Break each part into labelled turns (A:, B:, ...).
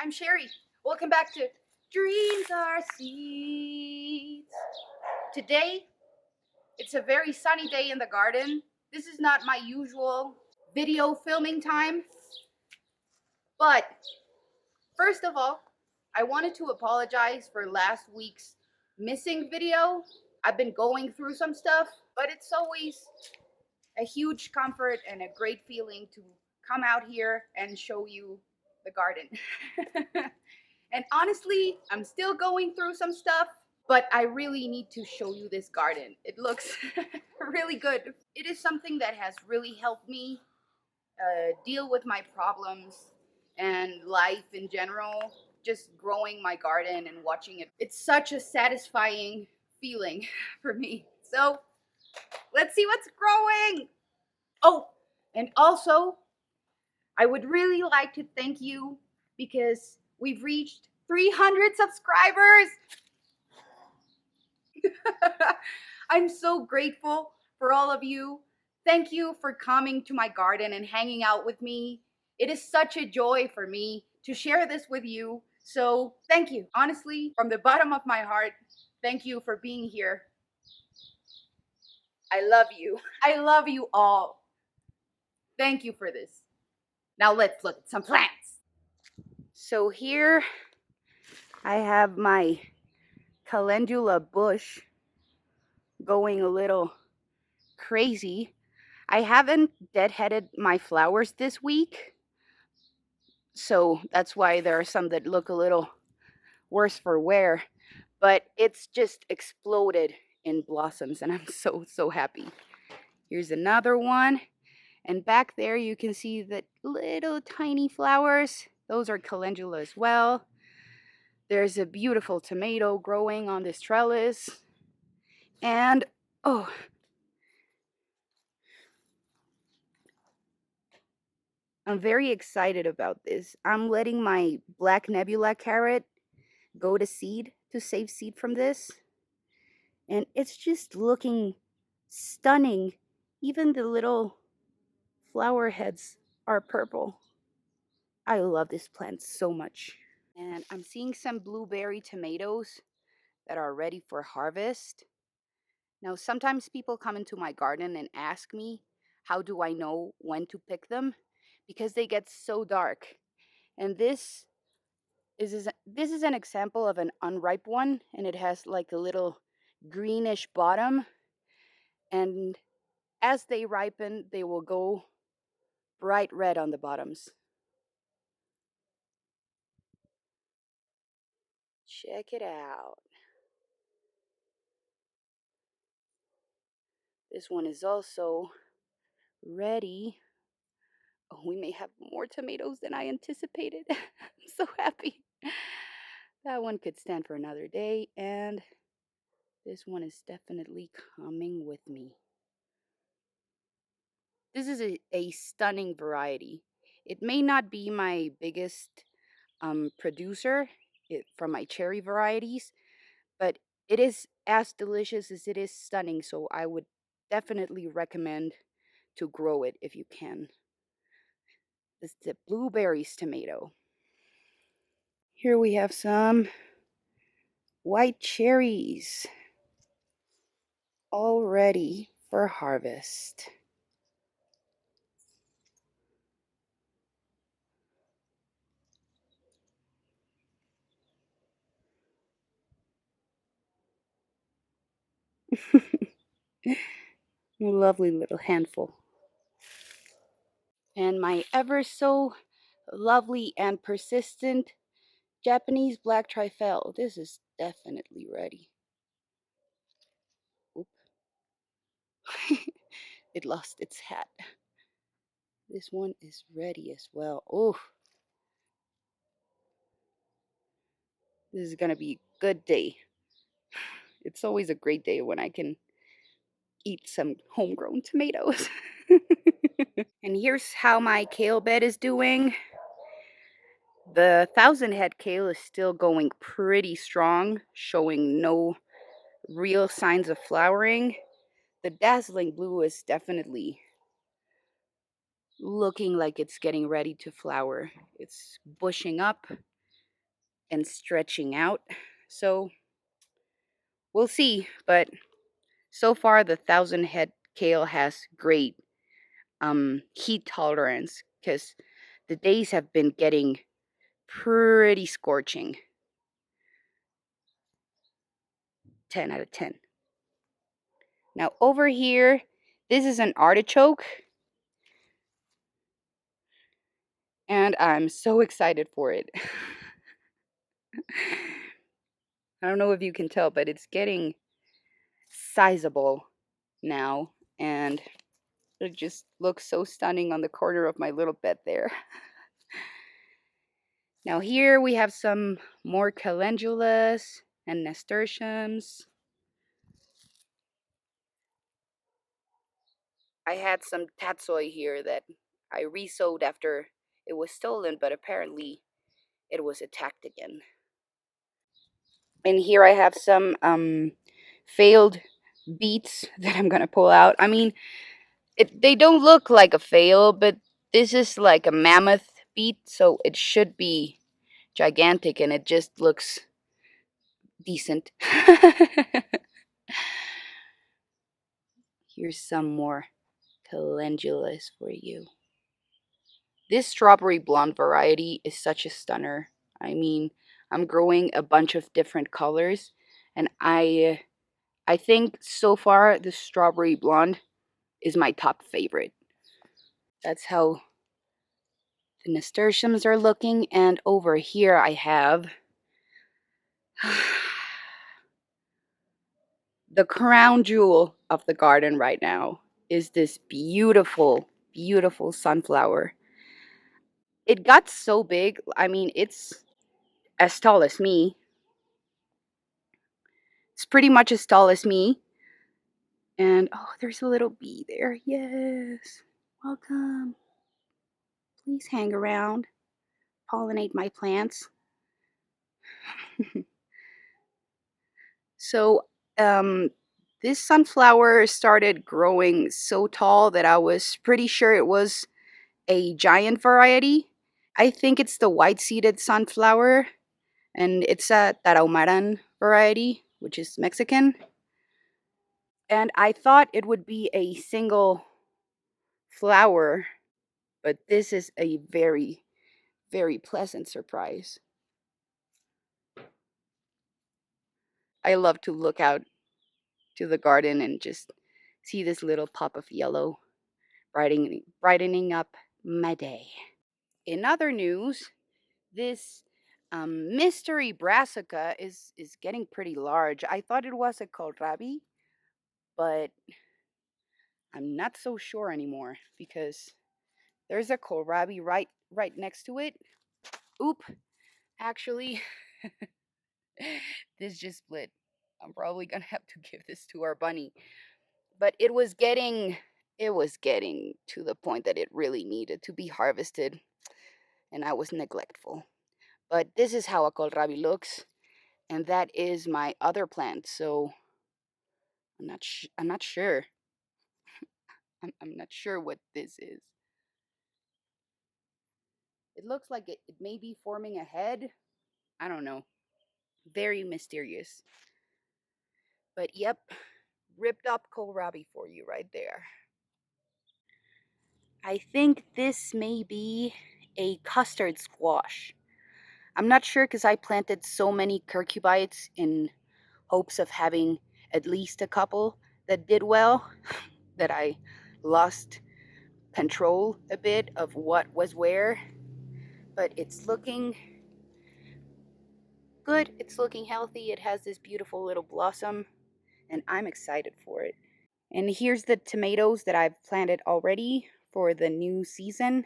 A: I'm Sherry. Welcome back to Dreams Are Seeds. Today, it's a very sunny day in the garden. This is not my usual video filming time, but first of all, I wanted to apologize for last week's missing video. I've been going through some stuff, but it's always a huge comfort and a great feeling to come out here and show you the garden. And honestly, I'm still going through some stuff, but I really need to show you this garden. It looks really good. It is something that has really helped me deal with my problems and life in general. Just growing my garden and watching it. It's such a satisfying feeling for me. So let's see what's growing. Oh, and also, I would really like to thank you because we've reached 300 subscribers. I'm so grateful for all of you. Thank you for coming to my garden and hanging out with me. It is such a joy for me to share this with you. So thank you. Honestly, from the bottom of my heart, thank you for being here. I love you. I love you all. Thank you for this. Now let's look at some plants. So here I have my calendula bush going a little crazy. I haven't deadheaded my flowers this week, so that's why there are some that look a little worse for wear, but it's just exploded in blossoms and I'm so happy. Here's another one, and back there you can see the little tiny flowers. Those are calendula as well. There's a beautiful tomato growing on this trellis, and oh, I'm very excited about this. I'm letting my black nebula carrot go to seed to save seed from this. And it's just looking stunning. Even the little flower heads are purple. I love this plant so much. And I'm seeing some blueberry tomatoes that are ready for harvest. Now, sometimes people come into my garden and ask me, how do I know when to pick them? Because they get so dark. And this is an example of an unripe one, and it has like a little greenish bottom, and as they ripen they will go bright red on the bottoms. Check it out. This one is also ready. Oh, we may have more tomatoes than I anticipated. I'm so happy. That one could stand for another day, and this one is definitely coming with me. This is a stunning variety. It may not be my biggest producer from my cherry varieties, but it is as delicious as it is stunning, so I would definitely recommend to grow it if you can. This is the blueberries tomato. Here we have some white cherries, all ready for harvest. Lovely little handful. And my ever so lovely and persistent Japanese black trifle. This is definitely ready. Oop. It lost its hat. This one is ready as well. Oh, this is gonna be a good day. It's always a great day when I can eat some homegrown tomatoes. And here's how my kale bed is doing. The 1,000 head kale is still going pretty strong, showing no real signs of flowering. The dazzling blue is definitely looking like it's getting ready to flower. It's bushing up. and stretching out. So we'll see. But so far, the 1,000 head kale has great heat tolerance because the days have been getting pretty scorching. 10 out of 10. Now over here, this is an artichoke, and I'm so excited for it. I don't know if you can tell, but it's getting sizable now, and it just looks so stunning on the corner of my little bed there. Now here we have some more calendulas and nasturtiums. I had some tatsoi here that I resowed after it was stolen, but apparently it was attacked again. And here I have some failed beets that I'm gonna pull out. I mean, they don't look like a fail, but this is like a mammoth beet, so it should be gigantic, and it just looks decent. Here's some more calendulas for you. This strawberry blonde variety is such a stunner. I mean, I'm growing a bunch of different colors, and I think so far the strawberry blonde is my top favorite. That's how the nasturtiums are looking, and over here I have the crown jewel of the garden right now is this beautiful, beautiful sunflower. It got so big. I mean, it's as tall as me. It's pretty much as tall as me. And oh, there's a little bee there. Yes. Welcome. Please hang around. Pollinate my plants. So, this sunflower started growing so tall that I was pretty sure it was a giant variety. I think it's the white-seeded sunflower, and it's a Tarahumaran variety, which is Mexican. And I thought it would be a single flower, but this is a very, very pleasant surprise. I love to look out to the garden and just see this little pop of yellow brightening up my day. In other news, this mystery brassica is getting pretty large. I thought it was a kohlrabi, but I'm not so sure anymore because there's a kohlrabi right next to it. Oop, actually, this just split. I'm probably gonna have to give this to our bunny. But it was getting to the point that it really needed to be harvested, and I was neglectful. But this is how a kohlrabi looks, and that is my other plant. So I'm not sure. I'm not sure what this is. It looks like it may be forming a head. I don't know. Very mysterious. But yep, ripped up kohlrabi for you right there. I think this may be a custard squash. I'm not sure because I planted so many curcubites in hopes of having at least a couple that did well that I lost control a bit of what was where. But it's looking good. It's looking healthy. It has this beautiful little blossom, and I'm excited for it. And here's the tomatoes that I've planted already for the new season.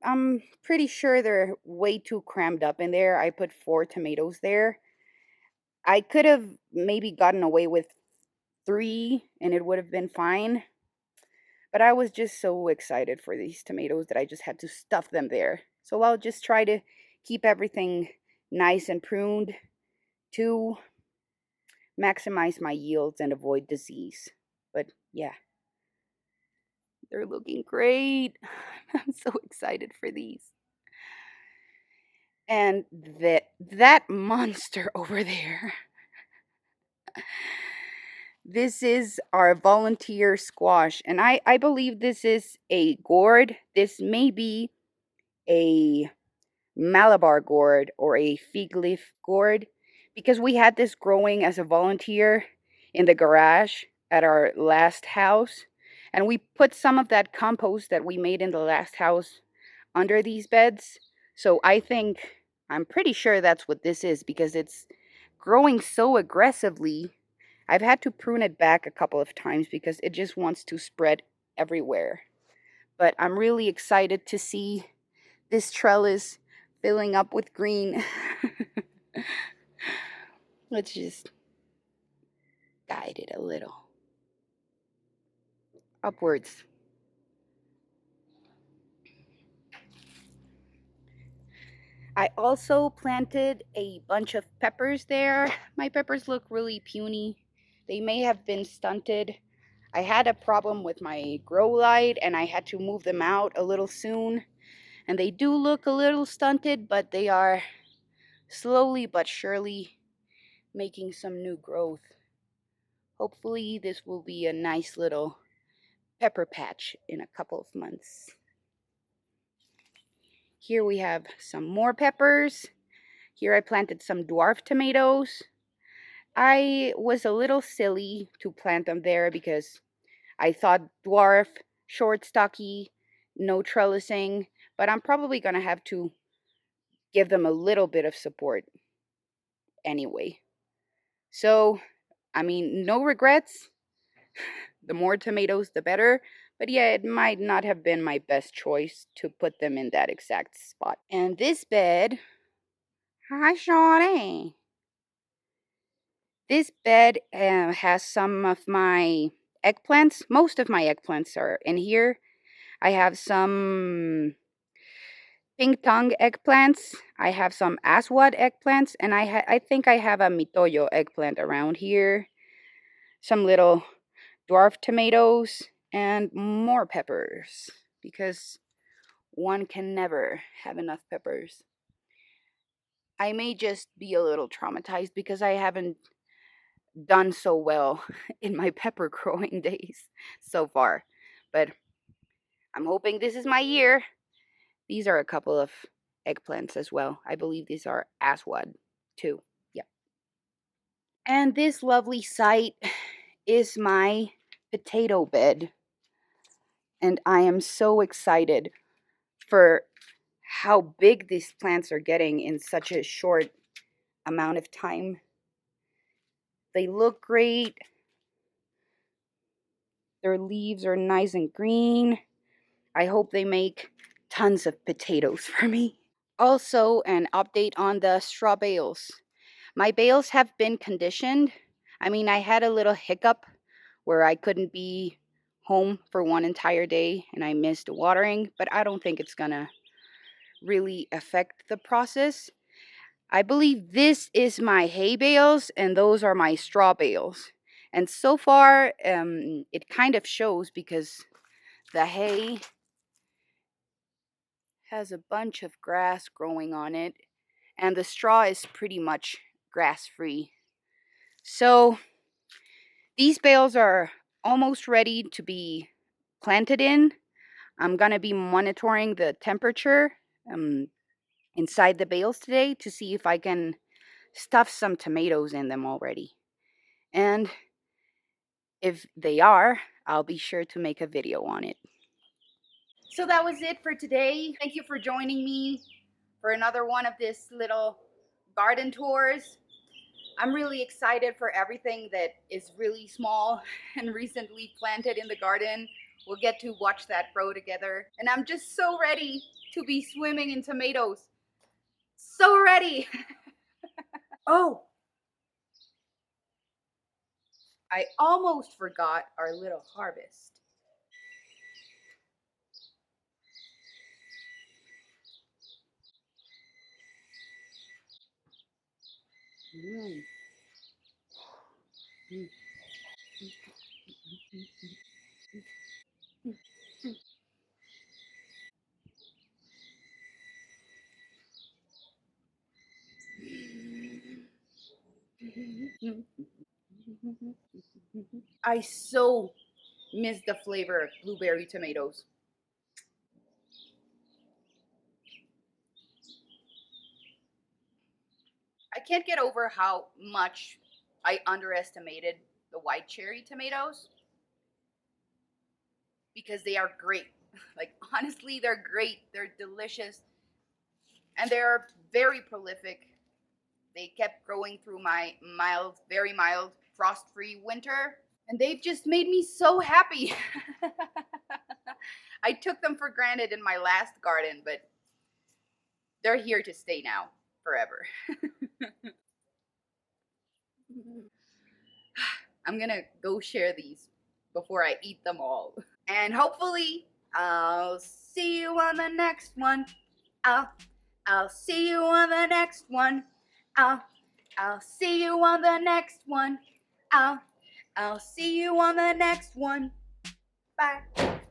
A: I'm pretty sure they're way too crammed up in there. I put 4 tomatoes there. I could have maybe gotten away with 3 and it would have been fine. But I was just so excited for these tomatoes that I just had to stuff them there. So I'll just try to keep everything nice and pruned to maximize my yields and avoid disease. But yeah, they're looking great. I'm so excited for these. And that monster over there, this is our volunteer squash. And I believe this is a gourd. This may be a Malabar gourd or a fig leaf gourd because we had this growing as a volunteer in the garage at our last house. And we put some of that compost that we made in the last house under these beds. So I'm pretty sure that's what this is because it's growing so aggressively. I've had to prune it back a couple of times because it just wants to spread everywhere. But I'm really excited to see this trellis filling up with green. Let's just guide it a little upwards. I also planted a bunch of peppers there. My peppers look really puny. They may have been stunted. I had a problem with my grow light and I had to move them out a little soon. And they do look a little stunted, but they are slowly but surely making some new growth. Hopefully this will be a nice little pepper patch in a couple of months. Here we have some more peppers. Here I planted some dwarf tomatoes. I was a little silly to plant them there because I thought dwarf, short, stocky, no trellising, but I'm probably going to have to give them a little bit of support anyway. So, I mean, no regrets. The more tomatoes, the better. But yeah, it might not have been my best choice to put them in that exact spot. And this bed, hi, Shawnee. This bed has some of my eggplants. Most of my eggplants are in here. I have some pink tongue eggplants. I have some aswad eggplants, and I think I have a mitoyo eggplant around here. Some little dwarf tomatoes and more peppers because one can never have enough peppers. I may just be a little traumatized because I haven't done so well in my pepper growing days so far. But I'm hoping this is my year. These are a couple of eggplants as well. I believe these are aswad too. Yep. And this lovely site is my potato bed. And I am so excited for how big these plants are getting in such a short amount of time. They look great. Their leaves are nice and green. I hope they make tons of potatoes for me. Also, an update on the straw bales. My bales have been conditioned. I mean, I had a little hiccup where I couldn't be home for one entire day and I missed watering, but I don't think it's gonna really affect the process. I believe this is my hay bales and those are my straw bales. And so far, it kind of shows because the hay has a bunch of grass growing on it and the straw is pretty much grass free. So these bales are almost ready to be planted in. I'm going to be monitoring the temperature inside the bales today to see if I can stuff some tomatoes in them already. And if they are, I'll be sure to make a video on it. So that was it for today. Thank you for joining me for another one of this little garden tours. I'm really excited for everything that is really small and recently planted in the garden. We'll get to watch that grow together. And I'm just so ready to be swimming in tomatoes. So ready. Oh, I almost forgot our little harvest. Mm. Mm. I so miss the flavor of blueberry tomatoes. I can't get over how much I underestimated the white cherry tomatoes because they are great. Like, honestly, they're great. They're delicious. And they're very prolific. They kept growing through my mild, very mild, frost free winter. And they've just made me so happy. I took them for granted in my last garden, but they're here to stay now forever. I'm gonna go share these before I eat them all. And hopefully, I'll see you on the next one. I'll, I'll see you on the next one. I'll, I'll see you on the next one. I'll see you on the next one. Bye.